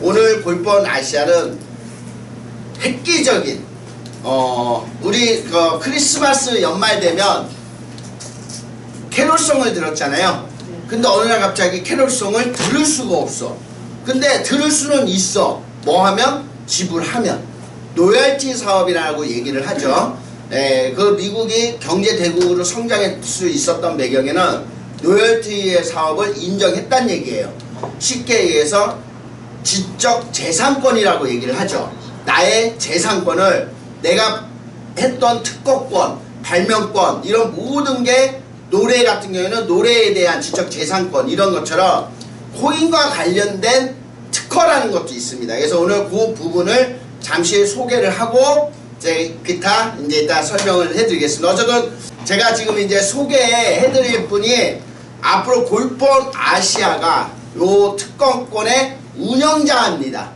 오늘 볼 뻔 아시아는 획기적인 우리 그 크리스마스 연말 되면 캐롤송을 들었잖아요. 근데 어느 날 갑자기 캐롤송을 들을 수가 없어. 근데 들을 수는 있어. 뭐 하면? 지불하면. 로열티 사업이라고 얘기를 하죠. 그 미국이 경제 대국으로 성장할 수 있었던 배경에는 로열티의 사업을 인정했다는 얘기예요. 쉽게 얘기해서 지적 재산권이라고 얘기를 하죠. 나의 재산권을 내가 했던 특허권, 발명권 이런 모든 게 노래 같은 경우에는 노래에 대한 지적 재산권 이런 것처럼 코인과 관련된 특허라는 것도 있습니다. 그래서 오늘 그 부분을 잠시 소개를 하고 기타 이제 일단 설명을 해드리겠습니다. 어쨌든 제가 지금 이제 소개해드릴 분이 앞으로 골폰 아시아가 요 특허권의 운영자입니다.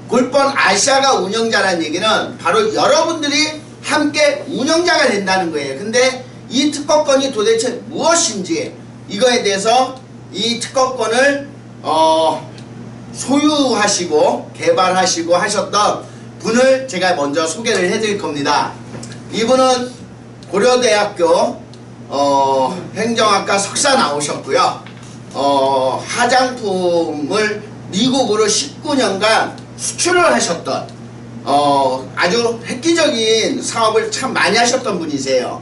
골폰 아시아가 운영자라는 얘기는 바로 여러분들이 함께 운영자가 된다는 거예요. 근데 이 특허권이 도대체 무엇인지 이거에 대해서 이 특허권을 소유하시고 개발하시고 하셨던 분을 제가 먼저 소개를 해드릴 겁니다. 이분은 고려대학교 행정학과 석사 나오셨고요. 화장품을 미국으로 19년간 수출을 하셨던 아주 획기적인 사업을 참 많이 하셨던 분이세요.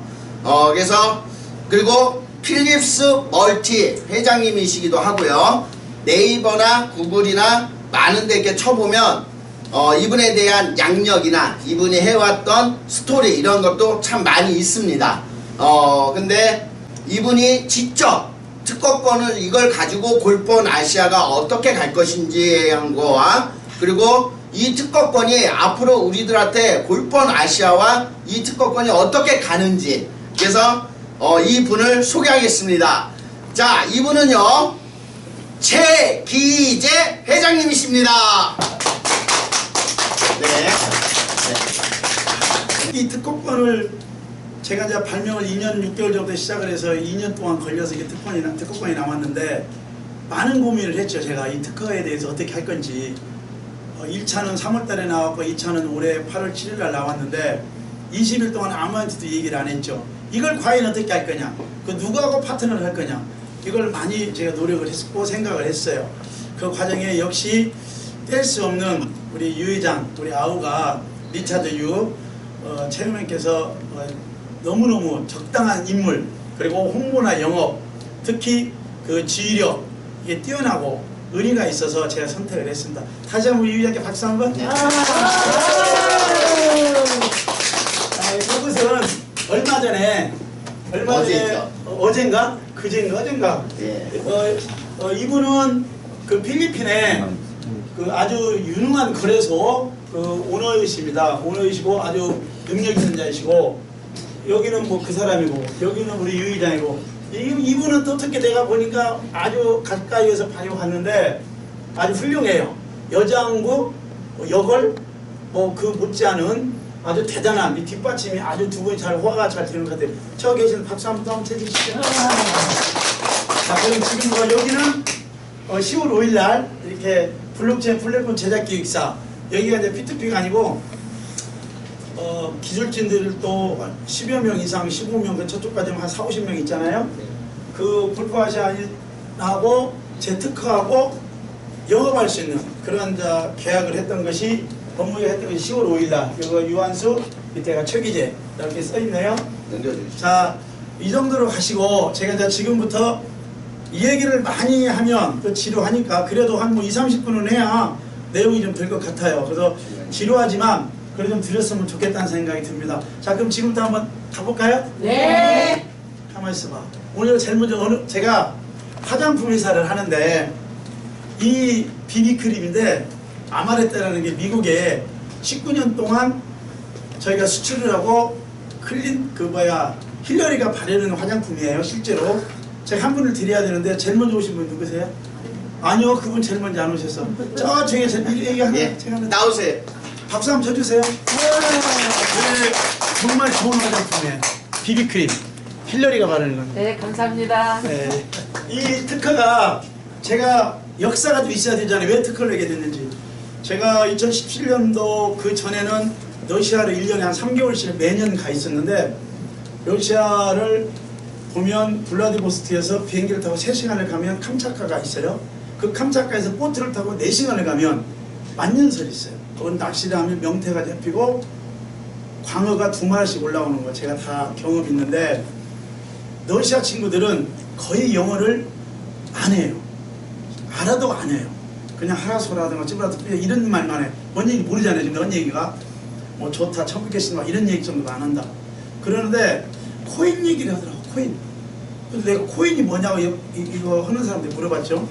그래서 그리고 필립스 멀티 회장님이시기도 하고요. 네이버나 구글이나 많은 데 이렇게 쳐보면 이분에 대한 양력이나 이분이 해왔던 스토리 이런 것도 참 많이 있습니다. 근데 이분이 직접 특허권을 이걸 가지고 골폰 아시아가 어떻게 갈 것인지에 대한 거와 그리고 이 특허권이 앞으로 우리들한테 골폰 아시아와 이 특허권이 어떻게 가는지 그래서 이 분을 소개하겠습니다. 자, 이분은요 최기재 회장님이십니다. 네. 이 특허권을 제가 이제 발명을 2년 6개월 정도 시작을 해서 2년 동안 걸려서 이게 특허권이 나왔는데 많은 고민을 했죠. 제가 이 특허에 대해서 어떻게 할 건지. 1차는 3월달에 나왔고 2차는 올해 8월 7일날 나왔는데 20일 동안 아무한테도 얘기를 안 했죠. 이걸 과연 어떻게 할 거냐, 그 누구하고 파트너를 할 거냐, 이걸 많이 제가 노력을 했고 생각을 했어요. 그 과정에 역시 뗄 수 없는 우리 유 회장, 우리 아우가 리차드 유 체어맨께서 너무너무 적당한 인물, 그리고 홍보나 영업, 특히 그 지휘력 이게 뛰어나고 의리가 있어서 제가 선택을 했습니다. 다시 한번 유 회장께 박수 한번. 이것은 얼마 전에 어젠가 그젠가 예. 이분은 그 필리핀에 그 아주 유능한 거래소 그 오너이십니다. 오너이시고 아주 능력 있는 자이시고 여기는 뭐 그 사람이고 여기는 우리 유 회장이고 이분은 또 어떻게 내가 보니까 아주 가까이에서 봤는데 아주 훌륭해요. 여장부 여걸 뭐 그 못지않은 아주 대단한 이 뒷받침이 아주 두 분이 잘 호화가 잘 되는 것 같아요. 저 계신 박수 한번 쳐주시죠. 자, 그럼 지금 여기는 10월 5일 날 이렇게 블록체인 플랫폼 제작 기획사, 여기가 이제 P2P가 아니고 기술진들 또 10여 명 이상 15명 그 저쪽까지 한 4, 50명 있잖아요. 그 골프아시아하고 제 특허하고 영업할 수 있는 그런 계약을 했던 것이 법무부가 했던 것이 10월 5일 날 이거 유한수 밑에가 최기재 이렇게 써있네요. 자, 이 정도로 가시고 제가 이제 지금부터 이 얘기를 많이 하면 또 지루하니까 그래도 한 뭐 2, 30분은 해야 내용이 좀 될 것 같아요. 그래서 지루하지만 그래도 좀 드렸으면 좋겠다는 생각이 듭니다. 자, 그럼 지금부터 한번 가볼까요? 네. 가만히 있어봐. 오늘 제일 먼저 제가 화장품 회사를 하는데 이 비비크림인데 아마레떼라는 게 미국에 19년 동안 저희가 수출을 하고 힐러리가 바르는 화장품이에요. 실제로 제가 한 분을 드려야 되는데 제일 먼저 오신 분 누구세요? 아니요, 그분 제일 먼저 안 오셨어. 저쪽에 얘기 하나 제가 나오세요. 박수 한번 쳐주세요. 네, 정말 좋은 화장품이에요. 비비크림 힐러리가 바르는 겁니다. 네, 감사합니다. 네. 이 특허가 제가 역사가 좀 있어야 되잖아요. 왜 특허를 내게 됐는지. 제가 2017년도 그 전에는 러시아를 1년에 한 3개월씩 매년 가 있었는데, 러시아를 보면 블라디보스토크에서 비행기를 타고 3시간을 가면 캄차카가 있어요. 그 캄차카에서 보트를 타고 4시간을 가면 만년설이 있어요. 그건 낚시를 하면 명태가 잡히고 광어가 2마리씩 올라오는 거 제가 다 경험이 있는데, 러시아 친구들은 거의 영어를 안 해요. 알아도 안 해요. 그냥 하라소라든가 찌브라도 이런 말만 해. 뭔 얘기 모르잖아요. 지금 뭔 얘기가 뭐 좋다, 천국계신다 이런 얘기 정도도 안 한다. 그러는데 코인 얘기를 하더라고. 코인. 그래서 내가 코인이 뭐냐고 이거 하는 사람들 물어봤죠.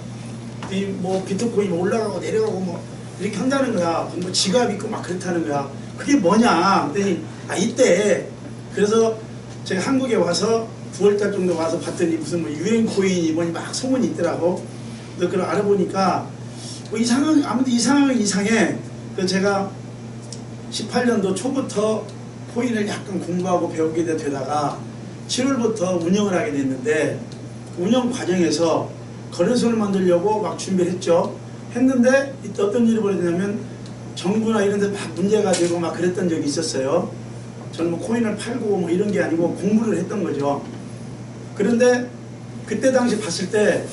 이 뭐 비트코인 올라가고 내려가고 뭐 이렇게 한다는 거야. 뭐 지갑 있고 막 그렇다는 거야. 그게 뭐냐? 그랬더니 이때 그래서 제가 한국에 와서 9월달 정도 와서 봤더니 무슨 뭐 유행 코인이 뭐니 막 소문이 있더라고. 그래서 그걸 알아보니까 뭐 이상한, 아무튼 이상하긴 이상해. 그래서 제가 18년도 초부터 코인을 약간 공부하고 배우게 되다가 7월부터 운영을 하게 됐는데, 그 운영 과정에서 거래소를 만들려고 막 준비를 했죠. 했는데 이때 어떤 일이 벌어지냐면 정부나 이런 데 막 문제가 되고 막 그랬던 적이 있었어요. 저는 뭐 코인을 팔고 뭐 이런 게 아니고 공부를 했던 거죠. 그런데 그때 당시 봤을 때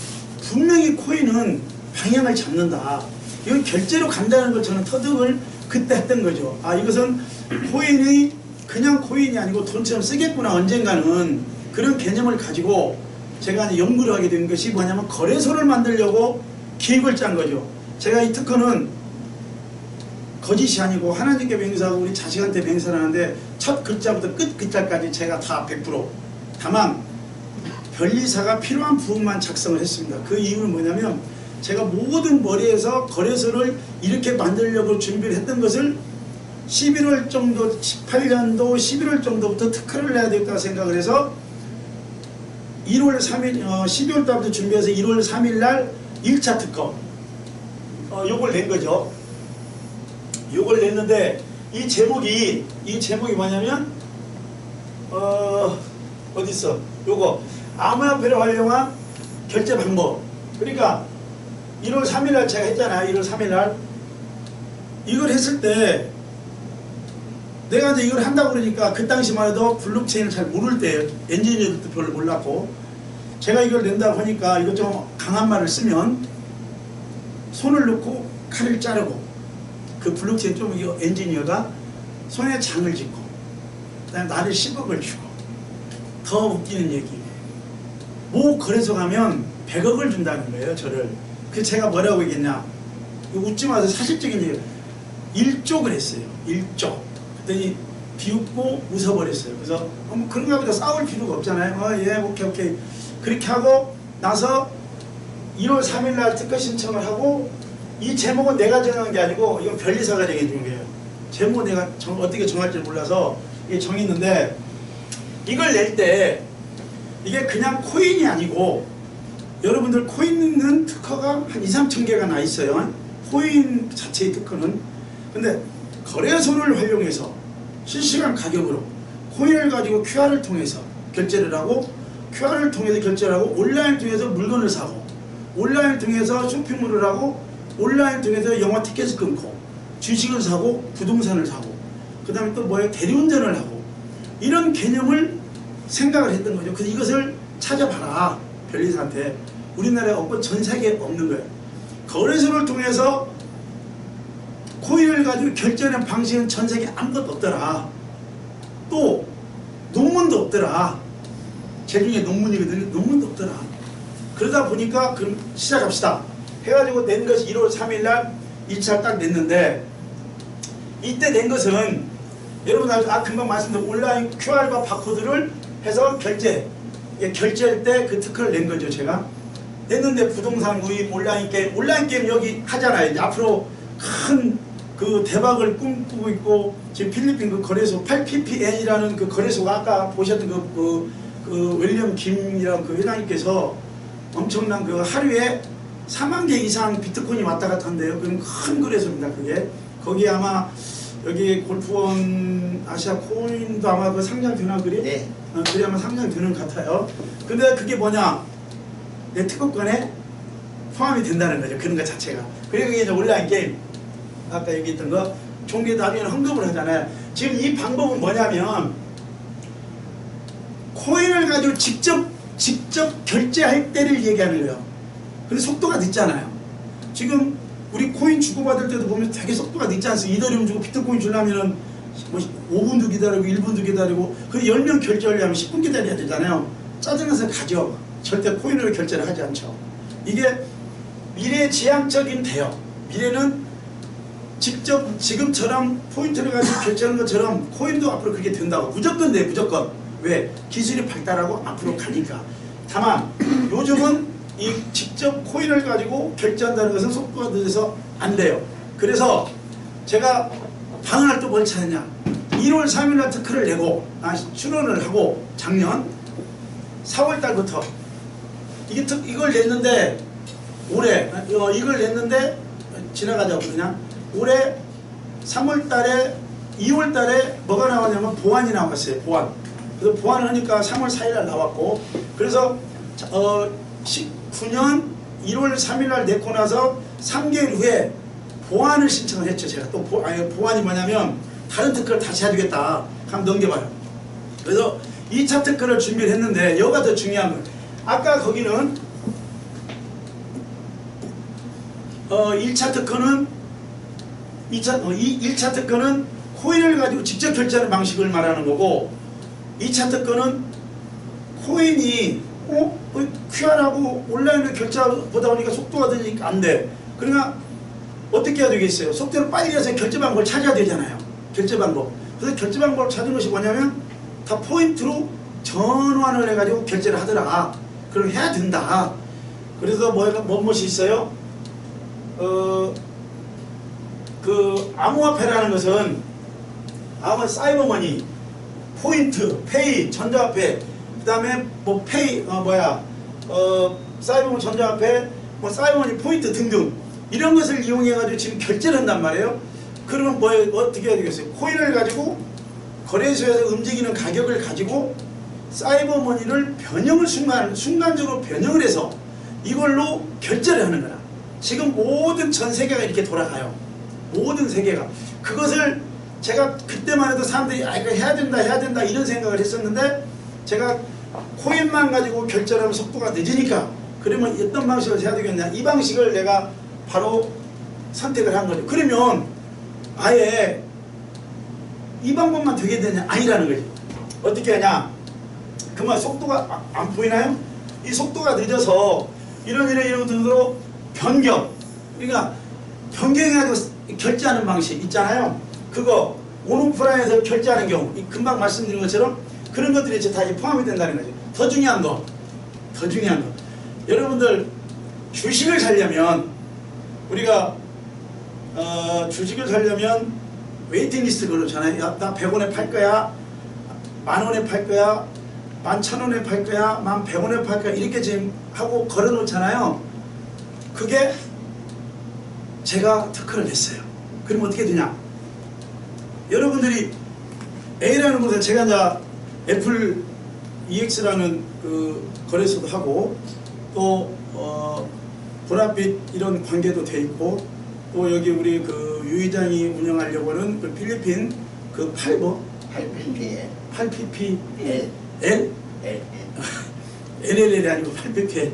분명히 코인은 방향을 잡는다. 이건 결제로 간다는 걸 저는 터득을 그때 했던 거죠. 이것은 코인이 그냥 코인이 아니고 돈처럼 쓰겠구나 언젠가는, 그런 개념을 가지고 제가 이제 연구를 하게 된 것이 뭐냐면 거래소를 만들려고 기획을 짠 거죠. 제가 이 특허는 거짓이 아니고 하나님께 맹세하고 우리 자식한테 맹세를 하는데, 첫 글자부터 끝 글자까지 제가 다 100%. 다만 변리사가 필요한 부분만 작성을 했습니다. 그 이유는 뭐냐면 제가 모든 머리에서 거래소를 이렇게 만들려고 준비를 했던 것을 11월 정도, 18년도 11월 정도부터 특허를 내야 되겠다 생각을 해서 1월 3일, 12월 달부터 준비해서 1월 3일 날 1차 특허 요걸 낸 거죠. 요걸 냈는데 이 제목이 뭐냐면 어딨어? 요거 암호화폐를 활용한 결제 방법. 그러니까 1월 3일 날 제가 했잖아요. 1월 3일 날 이걸 했을 때 내가 이제 이걸 한다고 그러니까 그 당시만 해도 블록체인을 잘 모를 때 엔지니어들도 별로 몰랐고, 제가 이걸 낸다고 하니까 이거 좀 강한 말을 쓰면 손을 넣고 칼을 자르고, 그 블록체인 좀 엔지니어가 손에 장을 짓고 그다음에 나를 10억을 주고, 더 웃기는 얘기, 모 거래소 가면 100억을 준다는 거예요. 저를. 그래서 제가 뭐라고 얘기했냐, 웃지 마세요. 사실적인 얘기. 1조 그랬어요. 1조. 그랬더니 비웃고 웃어버렸어요. 그래서 뭐 그런가 보다 싸울 필요가 없잖아요. 예, 오케이. 그렇게 하고 나서 1월 3일 날 특허 신청을 하고, 이 제목은 내가 정한 게 아니고 이건 변리사가 정해준 거예요. 제목 내가 어떻게 정할지 몰라서 이게 정했는데, 이걸 낼 때 이게 그냥 코인이 아니고, 여러분들 코인은 특허가 한 2, 3천 개가 나 있어요. 코인 자체의 특허는. 근데 거래소를 활용해서 실시간 가격으로 코인을 가지고 QR을 통해서 결제를 하고, QR을 통해서 결제를 하고, 온라인 통해서 물건을 사고, 온라인 통해서 쇼핑몰을 하고, 온라인 통해서 영화 티켓을 끊고, 주식을 사고, 부동산을 사고, 그 다음에 또 뭐예요? 대리운전을 하고, 이런 개념을 생각을 했던 거죠. 그래서 이것을 찾아봐라. 변리사한테. 우리나라에 없고 전 세계에 없는 거예요. 거래소를 통해서 코인을 가지고 결제하는 방식은 전 세계에 아무것도 없더라. 또 논문도 없더라. 제 중에 논문이거든요. 논문도 없더라. 그러다 보니까 그럼 시작합시다 해가지고 낸 것이 1월 3일 날 2차 딱 냈는데, 이때 낸 것은 여러분 금방 말씀드린 온라인 QR과 바코드를 해서 결제할 때 그 특허를 낸 거죠. 제가 냈는데 부동산 구입, 온라인 게임 여기 하잖아요. 이제 앞으로 큰 그 대박을 꿈꾸고 있고, 지금 필리핀 그 거래소 8PPN이라는 그 거래소가 아까 보셨던 그 윌리엄 김이라는 그 회장님께서 엄청난 그 하루에 4만 개 이상 비트코인이 왔다 갔다 한대요. 그럼 큰 거래소입니다. 그게 거기 아마 여기 골프원 아시아 코인도 아마 그 상장되나 그래? 네. 그래 아마 상장되는 것 같아요. 근데 그게 뭐냐? 내 특허권에 포함이 된다는 거죠. 그런 것 자체가. 그리고 이게 이제 온라인 게임 아까 얘기했던 거 종교 나중에 언급을 하잖아요. 지금 이 방법은 뭐냐면 코인을 가지고 직접 결제할 때를 얘기하는 거예요. 근데 속도가 늦잖아요. 지금 우리 코인 주고받을 때도 보면 되게 속도가 늦지 않습니까? 이더리움 주고 비트코인 주려면은 뭐 5분도 기다리고 1분도 기다리고 그 10명 결제하려면 10분 기다려야 되잖아요. 짜증나서 가죠. 절대 코인으로 결제를 하지 않죠. 이게 미래지향적인 돼요. 미래는 직접 지금처럼 포인트를 가지고 결제하는 것처럼 코인도 앞으로 그렇게 된다고. 무조건 돼, 무조건. 왜? 기술이 발달하고 앞으로 가니까. 다만 요즘은 이 직접 코인을 가지고 결제한다는 것은 속도가 늦어서 안 돼요. 그래서 제가 방을 또 뭘 찾느냐. 1월 3일날 특허를 내고 출원을 하고 작년 4월 달부터 이걸 냈는데 올해 이걸 냈는데 지나가자고 그냥 올해 3월 달에 2월 달에 뭐가 나왔냐면 보안이 나왔어요. 보안. 그래서 보안을 하니까 3월 4일날 나왔고 그래서 19년 1월 3일날 내고 나서 3개월 후에 보안을 신청을 했죠. 제가 또 보안이 뭐냐면 다른 특허를 다시 해야 되겠다. 한번 넘겨봐요. 그래서 2차 특허를 준비를 했는데 여기가 더 중요한 거예요. 아까 거기는 1차 특허는 1차 특허는 코인을 가지고 직접 결제하는 방식을 말하는 거고 2차 특허는 코인이 QR하고 온라인으로 결제보다 보니까 속도가 되니까 안 돼. 그러니까 어떻게 해야 되겠어요? 속도를 빨리 해서 결제 방법을 찾아야 되잖아요. 결제 방법. 그래서 결제 방법을 찾은 것이 뭐냐면 다 포인트로 전환을 해가지고 결제를 하더라. 그럼 해야 된다. 그래서 무엇이 있어요? 그 암호화폐라는 것은 사이버머니, 포인트, 페이, 전자화폐, 그 다음에 뭐 페이, 사이버머니, 전자화폐, 뭐 사이버머니, 포인트 등등 이런 것을 이용해가지고 지금 결제를 한단 말이에요. 그러면 어떻게 해야 되겠어요? 코인을 가지고 거래소에서 움직이는 가격을 가지고 사이버머니를 순간적으로 변형을 해서 이걸로 결제를 하는 거야. 지금 모든 전 세계가 이렇게 돌아가요. 모든 세계가. 그것을 제가 그때만 해도 사람들이 이거 해야 된다 이런 생각을 했었는데 제가 코인만 가지고 결제를 하면 속도가 늦으니까 그러면 어떤 방식을 해야 되겠냐. 이 방식을 내가 바로 선택을 한 거죠. 그러면 아예 이 방법만 되게 되냐? 아니라는 거지. 어떻게 하냐? 그만 속도가 안 보이나요? 이 속도가 늦어서 이런 등으로 변경. 그러니까 변경해가지고 결제하는 방식 있잖아요. 그거 온오프라인에서 결제하는 경우 금방 말씀드린 것처럼 그런 것들이 이제 다 포함이 된다는 거죠. 더 중요한 거. 여러분들 주식을 살려면 우리가 주식을 살려면 웨이팅리스트 걸었잖아요. 나 100원에 팔 거야. 10,000원에 팔 거야. 11,000원에 팔 거야. 11,100원에 팔 거야. 이렇게 지금 하고 걸어 놓잖아요. 그게 제가 특허를 냈어요. 그럼 어떻게 되냐? 여러분들이 A라는 곳에 제가 이제 애플 EX라는 그 거래소도 하고 또 보랏빛 이런 관계도 돼 있고 또 여기 우리 그 유 회장이 운영하려고 하는 그 필리핀 그 8PP L? LLL이 아니고 8PP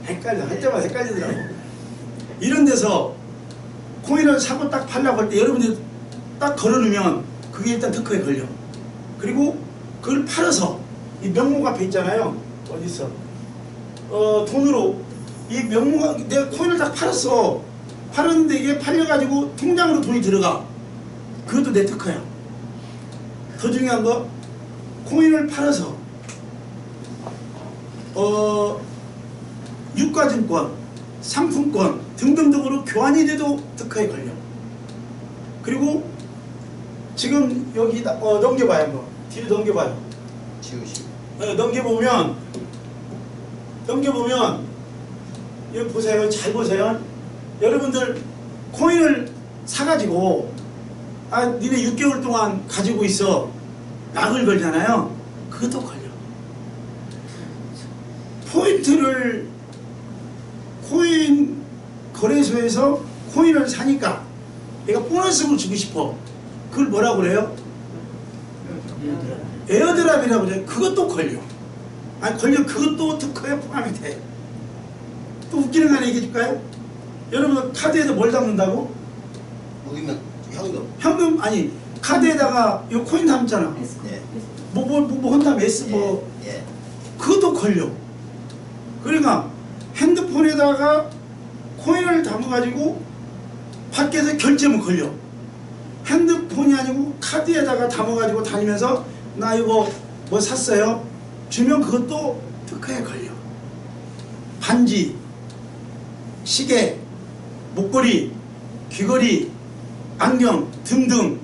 헷갈려. 할 때마다 헷갈리더라고. 이런 데서 코인을 사고 딱 팔려고 할 때 여러분들이 딱 걸어놓으면 그게 일단 특허에 걸려. 그리고 그걸 팔아서 이 명목 앞에 있잖아요. 어디서 돈으로 이 명목 내가 코인을 딱 팔았는데 이게 팔려가지고 통장으로 돈이 들어가. 그것도 내 특허야. 더 중요한 거 코인을 팔아서 유가증권, 상품권 등등등으로 교환이 돼도 특허에 걸려. 그리고 지금 여기 넘겨봐요. 한번 뒤로 넘겨봐요. 지우시고 넘겨보면 여기 보세요. 잘 보세요. 여러분들 코인을 사가지고 니네 6개월 동안 가지고 있어. 락을 걸잖아요. 그것도 걸려. 거래소에서 코인을 사니까 내가 보너스를 주고 싶어. 그걸 뭐라고 그래요? 에어드랍이라고 그래. 그것도 걸려. 아니 걸려. 그것도 특허에 포함이 돼. 또 웃기는 거 하나 얘기해 줄까요? 여러분 카드에다 뭘 담는다고? 여기면 현금. 현금 아니 카드에다가 요 코인 담잖아. 예. 뭐 헌담 S 뭐 예. 그것도 걸려. 그러니까 핸드폰에다가 코인을 담아가지고 밖에서 결제하면 걸려. 핸드폰이 아니고 카드에다가 담아가지고 다니면서 나 이거 뭐 샀어요? 주면 그것도 특허에 걸려. 반지, 시계, 목걸이, 귀걸이, 안경 등등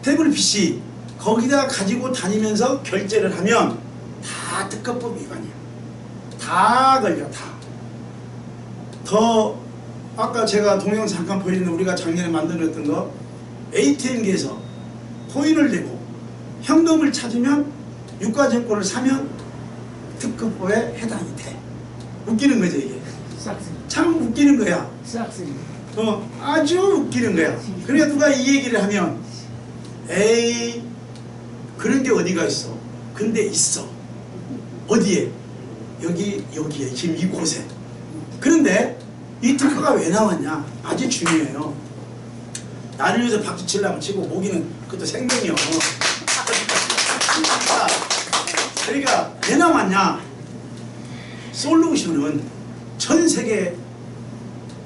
태블릿 PC 거기다 가지고 다니면서 결제를 하면 다 특허법 위반이야. 다 걸려. 다. 더 아까 제가 동영 잠깐 보여드렸는데 우리가 작년에 만들었던 거 ATM기에서 코인을 내고 현금을 찾으면 유가증권을 사면 특허법에 해당이 돼. 웃기는 거죠 이게. 싹쓸이. 참 웃기는 거야. 싹쓸이. 아주 웃기는 거야. 그러니까 누가 이 얘기를 하면 에이 그런 게 어디가 있어. 근데 있어. 어디에? 여기에 지금 이곳에. 그런데 이 특허가 왜 나왔냐? 아주 중요해요. 나를 위해서 박수 치려면 치고 모기는 그것도 생명이요. 그러니까 왜 나왔냐? 솔루션은 전 세계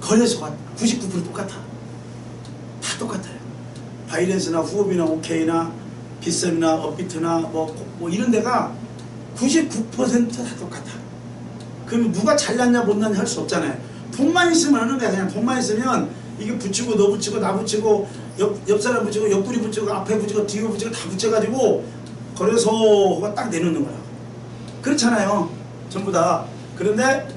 거래소가 99% 똑같아. 다 똑같아요. 바이낸스나 후업이나 오케이나 빗썸이나 업비트나 뭐 이런 데가 99%다 똑같아. 그럼 누가 잘났냐 못났냐 할 수 없잖아요. 돈만 있으면 하는 거야. 그냥 돈만 있으면 이게 붙이고 너 붙이고 나 붙이고 옆 사람 붙이고 옆구리 붙이고 앞에 붙이고 뒤에 붙이고 다 붙여가지고 거래소가 딱 내놓는 거야. 그렇잖아요. 전부 다. 그런데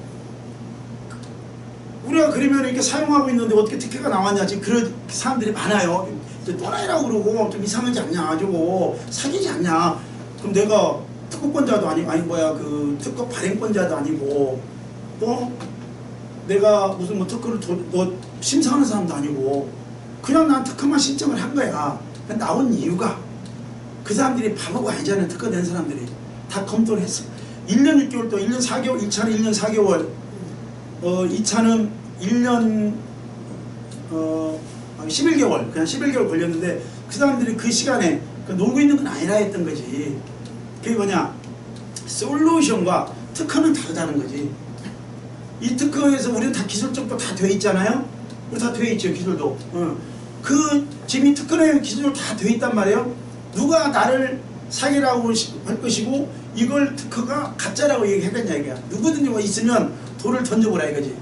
우리가 그러면 이렇게 사용하고 있는데 어떻게 특혜가 나왔냐. 지금 그런 사람들이 많아요. 또라이라고 그러고 좀 이상하지 않냐. 저거 사기지 않냐. 그럼 내가 특허권자도 아니고 그 특허 발행권자도 아니고 내가 무슨 뭐 특허를 심사하는 사람도 아니고 그냥 난 특허만 신청을 한 거야. 나온 이유가 그 사람들이 바보가 아니잖아요. 특허 낸 사람들이 다 검토를 했어. 1년 6개월 또 1년 4개월 1차는 1년 4개월 2차는 1년 11개월 그냥 11개월 걸렸는데 그 사람들이 그 시간에 놀고 있는 건 아니라 했던 거지. 그게 뭐냐? 솔루션과 특허는 다르다는 거지. 이 특허에서 우리는 다 기술적도 다 돼 있잖아요. 우리 다 돼 있죠. 기술도. 지금 이 특허의 기술도 다 돼 있단 말이에요. 누가 나를 사기라고 할 것이고 이걸 특허가 가짜라고 얘기했겠냐 이거야. 누구든지 뭐 있으면 돌을 던져보라 이거지.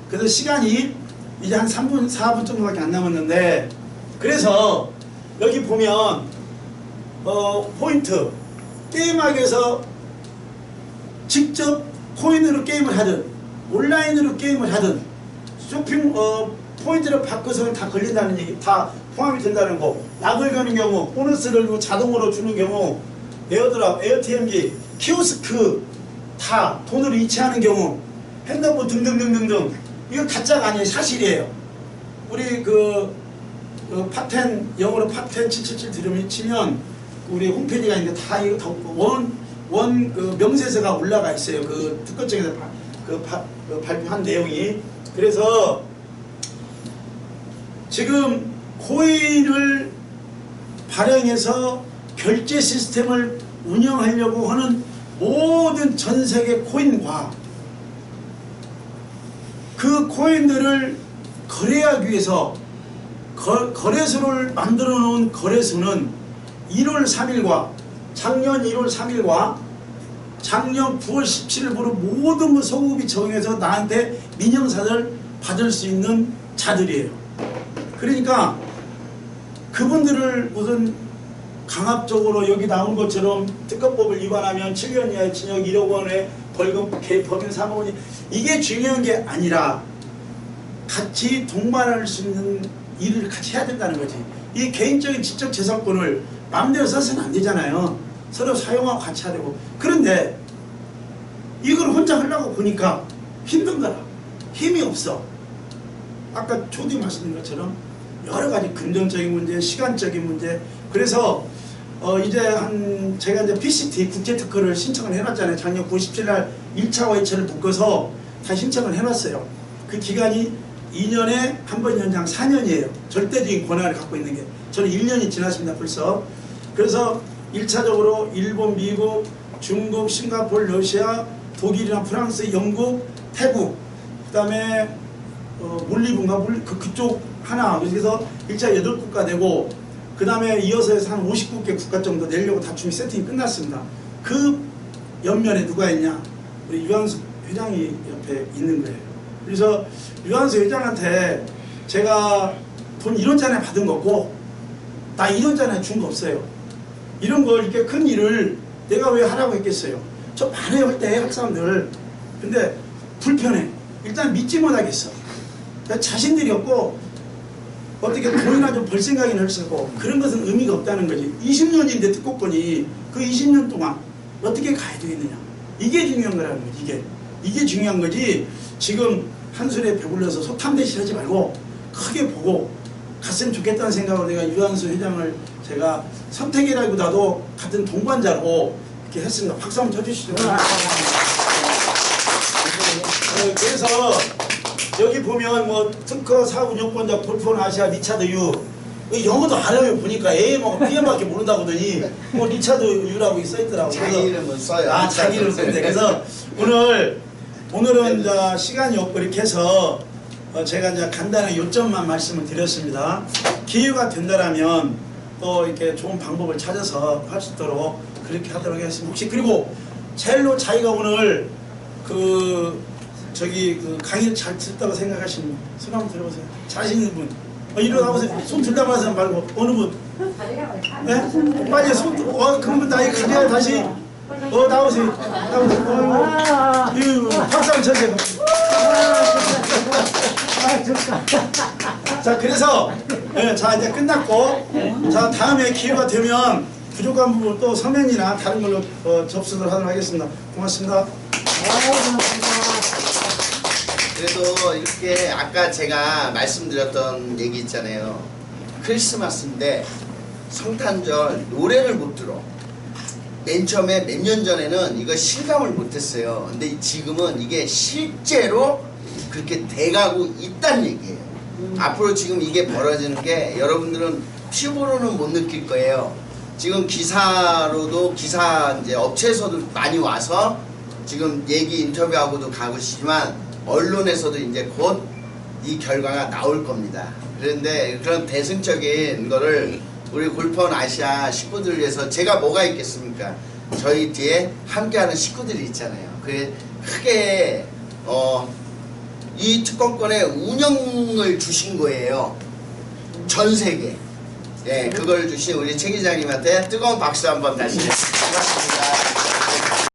그래서 시간이 이제 한 3분 4분 정도밖에 안 남았는데 그래서 여기 보면 포인트 게임하기에서 직접 코인으로 게임을 하든 온라인으로 게임을 하든 쇼핑 포인트를 바꿔서는 다 걸린다는 얘기, 다 포함이 된다는 거. 약을 거는 경우, 보너스를 자동으로 주는 경우, 에어드랍, 에어TM기, 키오스크 다 돈으로 이체하는 경우, 핸드폰 등등등등등. 이거 가짜가 아니에요. 사실이에요. 우리 파텐 영어로 파텐 777 들으면 치면 우리 홈페이지가 있는데 다 이거 원 명세서가 올라가 있어요. 그 특허청에서 발표한 내용이. 그래서 지금 코인을 발행해서 결제 시스템을 운영하려고 하는 모든 전 세계 코인과 그 코인들을 거래하기 위해서 거래소를 만들어 놓은 거래소는 1월 3일과 작년 1월 3일과 작년 9월 17일부로 모든 그 소급이 정해서 나한테 민영사를 받을 수 있는 자들이에요. 그러니까 그분들을 무슨 강압적으로 여기 나온 것처럼 특허법을 위반하면 7년 이하의 징역 1억 원의 벌금, 법인 3억 원이 이게 중요한 게 아니라 같이 동반할 수 있는 일을 같이 해야 된다는 거지. 이 개인적인 지적 재산권을 마음대로 써서는 안 되잖아요. 서로 사용하고 같이 하려고. 그런데 이걸 혼자 하려고 보니까 힘든 거라. 힘이 없어. 아까 초디 말씀드린 것처럼 여러 가지 금전적인 문제, 시간적인 문제. 그래서 이제 제가 이제 PCT 국제 특허를 신청을 해놨잖아요. 작년 97날 1차 와이처를 묶어서 다 신청을 해놨어요. 그 기간이 2년에 한 번 연장 4년이에요. 절대적인 권한을 갖고 있는 게. 저는 1년이 지났습니다, 벌써. 그래서 1차적으로 일본, 미국, 중국, 싱가포르, 러시아, 독일이나 프랑스, 영국, 태국, 그 다음에 몰리브인가 그쪽 하나. 그래서 1차 8국가 되고, 그 다음에 이어서 해서 한 59개 국가 정도 내려고 다툼이 세팅이 끝났습니다. 그 옆면에 누가 있냐? 우리 유한수 회장이 옆에 있는 거예요. 그래서 유한수 회장한테 제가 돈 1원짜리 받은 거고, 나 1원짜리 준 거 없어요. 이런 걸 이렇게 큰 일을 내가 왜 하라고 했겠어요? 저 많아요, 할 때 할 사람들. 근데 불편해. 일단 믿지 못하겠어. 자신들이 없고, 어떻게 돈이나 좀 벌 생각이나 할 쓰고, 그런 것은 의미가 없다는 거지. 20년인데 특허권이 그 20년 동안 어떻게 가야 되겠느냐. 이게 중요한 거라는 거지. 이게 중요한 거지. 지금 한술에 배불러서 소탐대실 하지 말고 크게 보고 갔으면 좋겠다는 생각으로 내가 유한수 회장을 제가 선택이라기보다도 같은 동반자로 이렇게 했습니다. 박수 한번 쳐주시죠. 그래서 여기 보면 뭐 특허 사업운영권자 볼폰 아시아 리차드 유, 영어도 알아요. 보니까 AM하고 PM밖에 모른다고더니 뭐 리차드 유라고 써있더라고요. 자기 이름은 써요. 아, 자기 이름 쓰는데. 그래서 오늘은 이제 시간이 없고 이렇게 해서 제가 이제 간단한 요점만 말씀을 드렸습니다. 기회가 된다라면 또 이렇게 좋은 방법을 찾아서 할 수 있도록 그렇게 하도록 하겠습니다. 혹시 그리고 첼로 자기가 오늘 그 강의를 잘 듣다고 생각하시는 분, 손 한번 들어보세요. 자신 있는 분. 이리 나오세요. 손 들다 마세요 말고. 어느 분? 네? 빨리 손, 그러면 나이 가져야 다시. 나오세요. 나오세요. 박수 한번 쳐주세요. 자, 그래서, 자, 이제 끝났고, 자, 다음에 기회가 되면 부족한 부분 또 서면이나 다른 걸로 접수를 하도록 하겠습니다. 고맙습니다. 그래도 이렇게 아까 제가 말씀드렸던 얘기 있잖아요. 크리스마스인데 성탄절 노래를 못 들어. 맨 처음에 몇 년 전에는 이거 실감을 못했어요. 근데 지금은 이게 실제로 그렇게 돼가고 있다는 얘기예요. 앞으로 지금 이게 벌어지는 게 여러분들은 피부로는 못 느낄 거예요. 지금 기사로도 이제 업체에서도 많이 와서 지금 얘기 인터뷰하고도 가고 싶지만 언론에서도 이제 곧 이 결과가 나올 겁니다. 그런데 그런 대승적인 거를 우리 골프원 아시아 식구들을 위해서 제가 뭐가 있겠습니까? 저희 뒤에 함께하는 식구들이 있잖아요. 그게 크게 이 특허권의 운영을 주신 거예요. 전 세계. 네, 그걸 주신 우리 최 기자님한테 뜨거운 박수 한번 다시. 고맙습니다.